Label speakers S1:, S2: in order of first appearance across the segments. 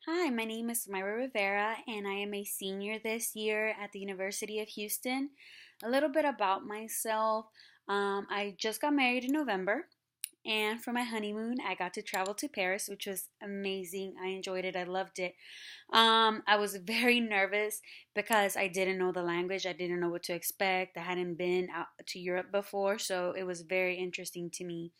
S1: Hi, my name is Myra Rivera, and I am a senior this year at the University of Houston. A little bit about myself. I just got married in November, and for my honeymoon, I got to travel to Paris, which was amazing. I enjoyed it, I loved it. I was very nervous because I didn't know the language, I didn't know what to expect. I hadn't been out to Europe before, so it was very interesting to me.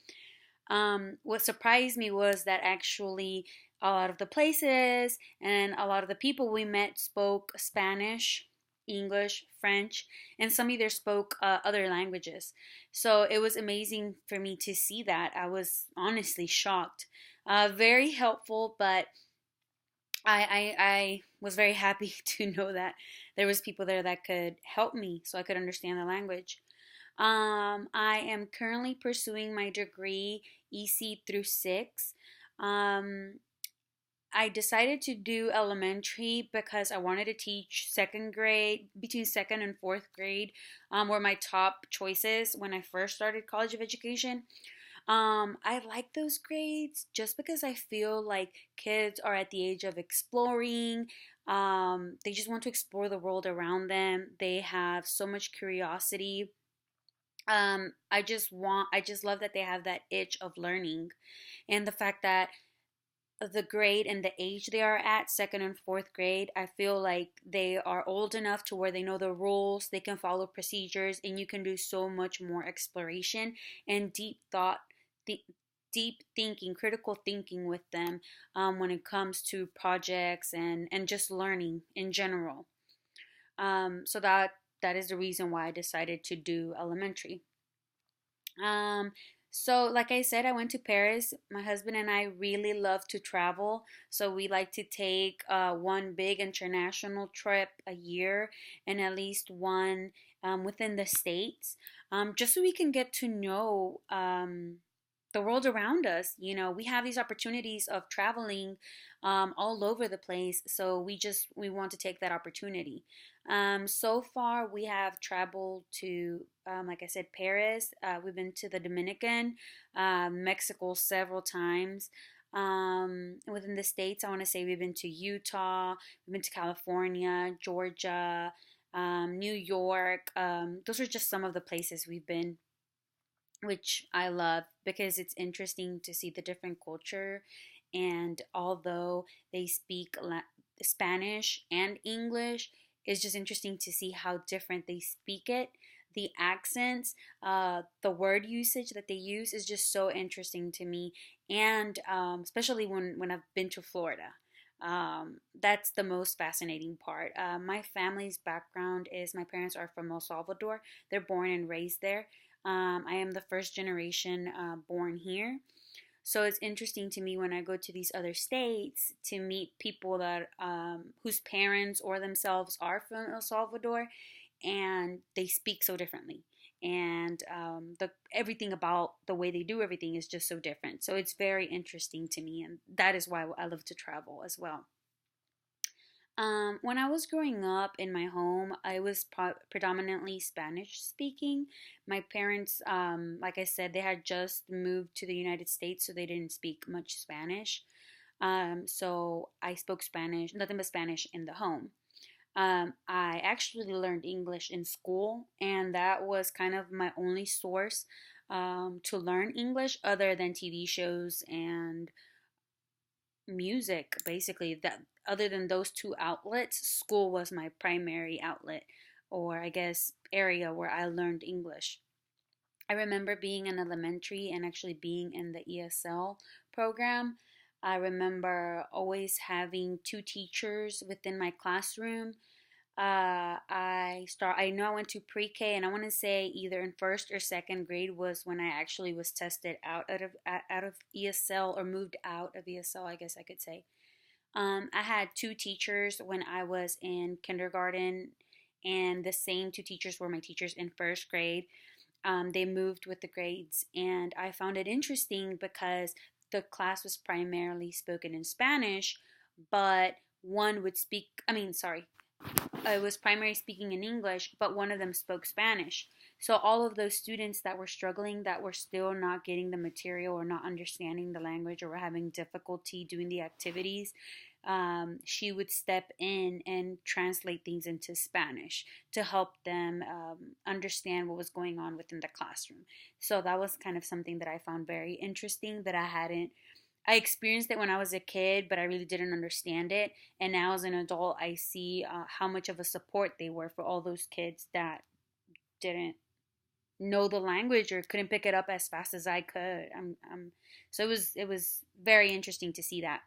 S1: What surprised me was that actually a lot of the places and a lot of the people we met spoke Spanish, English, French, and some either spoke other languages. So it was amazing for me to see that. I was honestly shocked. Very helpful, but I was very happy to know that there was people there that could help me so I could understand the language. I am currently pursuing my degree EC through 6. Um, I decided to do elementary because I wanted to teach second grade, between second and fourth grade, were my top choices when I first started College of Education. I like those grades just because I feel like kids are at the age of exploring. They just want to explore the world around them. They have so much curiosity. I just love that they have that itch of learning, and the fact that the grade and the age they are at, second and fourth grade, I feel like they are old enough to where they know the rules, they can follow procedures, and you can do so much more exploration and deep thought, th- deep thinking, critical thinking with them when it comes to projects and just learning in general. So that is the reason why I decided to do elementary. Um, so, like I said, I went to Paris. My husband and I really love to travel. So, we like to take one big international trip a year and at least one within the States, just so we can get to know the world around us. You know, we have these opportunities of traveling all over the place. So, we want to take that opportunity. So far, we have traveled to, like I said, Paris. We've been to the Dominican, Mexico several times. Within the states, I want to say we've been to Utah, we've been to California, Georgia, New York. Those are just some of the places we've been, which I love because it's interesting to see the different culture. And although they speak Spanish and English, it's just interesting to see how different they speak it. The accents, the word usage that they use is just so interesting to me, and especially when I've been to Florida. That's the most fascinating part. My family's background is my parents are from El Salvador. They're born and raised there. I am the first generation born here. So it's interesting to me when I go to these other states to meet people that whose parents or themselves are from El Salvador, and they speak so differently. And the everything about the way they do everything is just so different. So it's very interesting to me, and that is why I love to travel as well. When I was growing up in my home, I was predominantly Spanish speaking. My parents, like I said, they had just moved to the United States, so they didn't speak much Spanish. So I spoke Spanish, nothing but Spanish in the home. I actually learned English in school, and that was kind of my only source to learn English other than TV shows and music. Basically, that other than those two outlets, school was my primary outlet, or I guess area where I learned English. I remember being in elementary and actually being in the ESL program. I remember always having two teachers within my classroom. I know I went to pre-K, and I want to say either in first or second grade was when I actually was tested out of ESL, or moved out of ESL, I guess I could say. I had two teachers when I was in kindergarten, and the same two teachers were my teachers in first grade. They moved with the grades, and I found it interesting because the class was primarily spoken in Spanish, but one would speak, I mean, sorry, I was primary speaking in English, but one of them spoke Spanish. So all of those students that were struggling, that were still not getting the material or not understanding the language or were having difficulty doing the activities, she would step in and translate things into Spanish to help them understand what was going on within the classroom. So that was kind of something that I found very interesting that I experienced it when I was a kid, but I really didn't understand it. And now as an adult, I see how much of a support they were for all those kids that didn't know the language or couldn't pick it up as fast as I could. So it was very interesting to see that.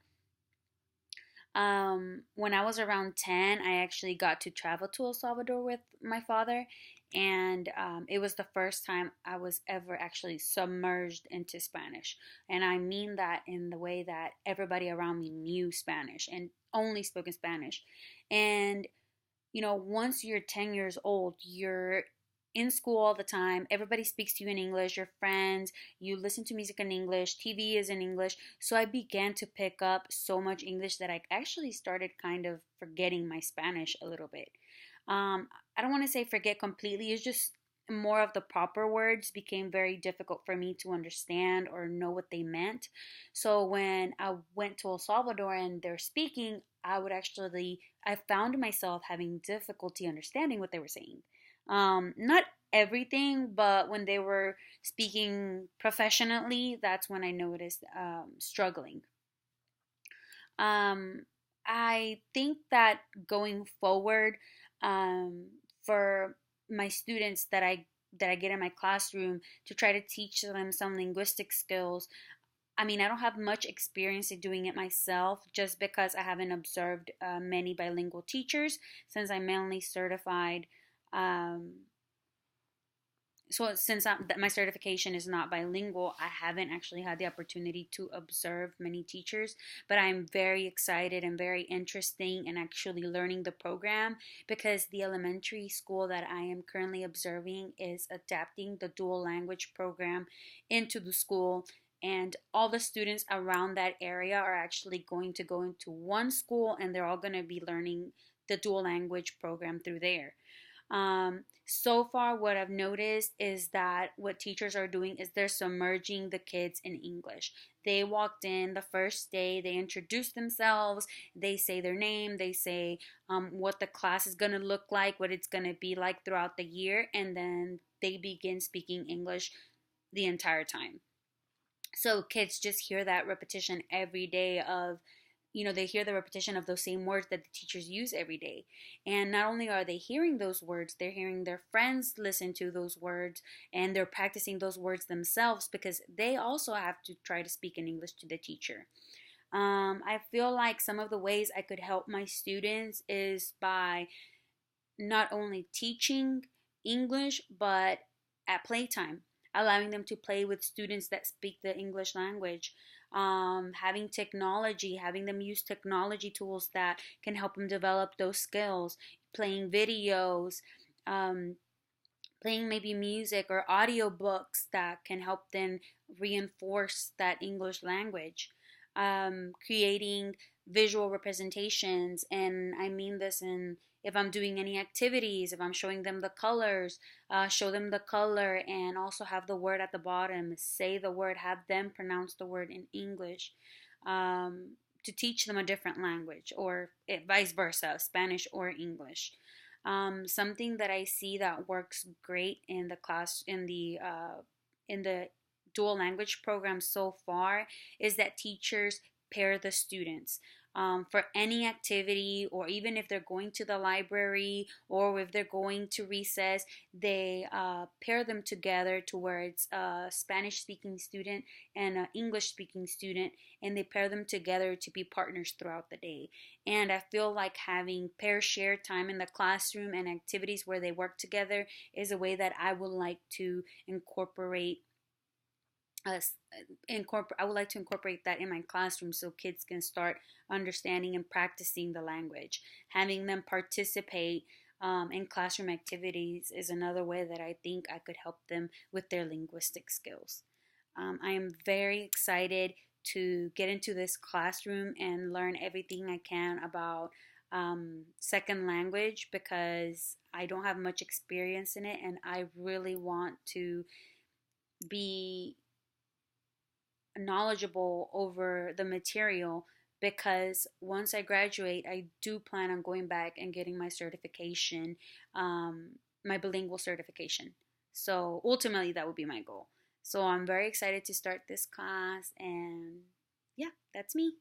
S1: When I was around 10, I actually got to travel to El Salvador with my father, and it was the first time I was ever actually submerged into Spanish. And I mean that in the way that everybody around me knew Spanish and only spoke in Spanish. And once you're 10 years old, you're in school all the time. Everybody speaks to you in English, your friends, you listen to music in English, TV is in English. So I began to pick up so much English that I actually started kind of forgetting my Spanish a little bit. I don't want to say forget completely, it's just more of the proper words became very difficult for me to understand or know what they meant. So when I went to El Salvador and they're speaking, I found myself having difficulty understanding what they were saying. Not everything, but when they were speaking professionally, that's when I noticed struggling. Um, I think that going forward, um, for my students that I get in my classroom to try to teach them some linguistic skills. I mean, I don't have much experience in doing it myself just because I haven't observed many bilingual teachers since I'm mainly certified. Um, so since my certification is not bilingual, I haven't actually had the opportunity to observe many teachers, but I'm very excited and very interesting in actually learning the program because the elementary school that I am currently observing is adapting the dual language program into the school, and all the students around that area are actually going to go into one school and they're all going to be learning the dual language program through there. So far, what I've noticed is that what teachers are doing is they're submerging the kids in English. They walked in the first day, they introduce themselves, they say their name, they say what the class is going to look like, what it's going to be like throughout the year, and then they begin speaking English the entire time. So kids just hear that repetition every day of they hear the repetition of those same words that the teachers use every day. And not only are they hearing those words, they're hearing their friends listen to those words and they're practicing those words themselves because they also have to try to speak in English to the teacher. I feel like some of the ways I could help my students is by not only teaching English, but at playtime, allowing them to play with students that speak the English language. Having technology, having them use technology tools that can help them develop those skills, playing videos, um, playing maybe music or audiobooks that can help them reinforce that English language, creating visual representations. And I mean this in if I'm doing any activities, if I'm showing them the colors, show them the color and also have the word at the bottom, say the word, have them pronounce the word in English. To teach them a different language or vice versa, Spanish or English. Something that I see that works great in the class in the dual language program so far is that teachers pair the students. For any activity, or even if they're going to the library or if they're going to recess, they pair them together to where it's a Spanish speaking student and an English speaking student, and they pair them together to be partners throughout the day. And I feel like having pair share time in the classroom and activities where they work together is a way that I would like to incorporate us I would like to incorporate that in my classroom so kids can start understanding and practicing the language. Having them participate in classroom activities is another way that I think I could help them with their linguistic skills. I am very excited to get into this classroom and learn everything I can about second language because I don't have much experience in it, and I really want to be knowledgeable over the material because once I graduate, I do plan on going back and getting my certification, my bilingual certification. So ultimately, that would be my goal. So I'm very excited to start this class, and yeah, that's me.